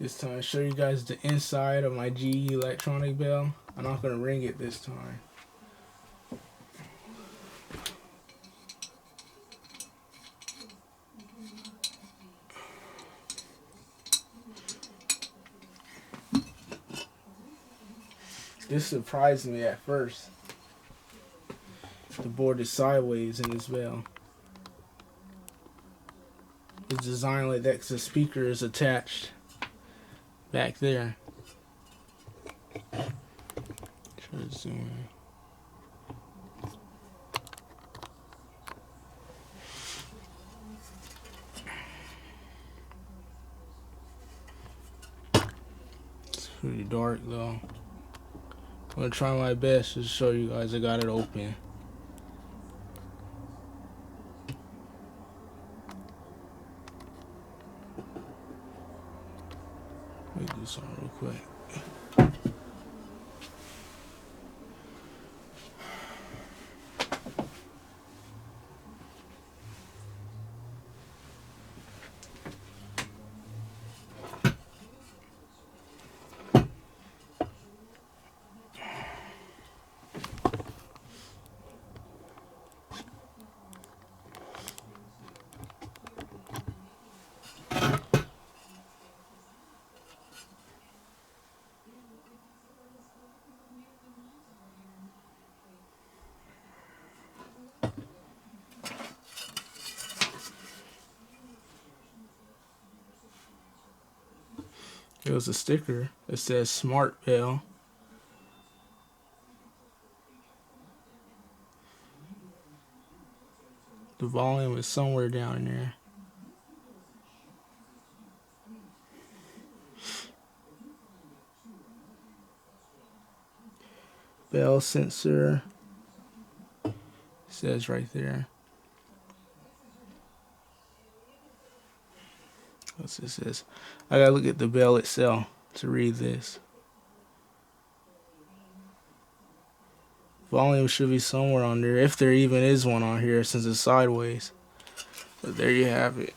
This time, show you guys the inside of my GE electronic bell. I'm not gonna ring it this time. This surprised me at first. The board is sideways in this bell. It's designed like that because the speaker is attached back there. Try to zoom in. It's pretty dark though. I'm gonna try my best to show you guys I got it open. Let me do something real quick. It was a sticker that says Smart Bell. The volume is somewhere down in there. Bell sensor. It says right there. What's this says? I gotta look at the bell itself to read this. Volume should be somewhere on there, if there even is one on here since it's sideways. But there you have it.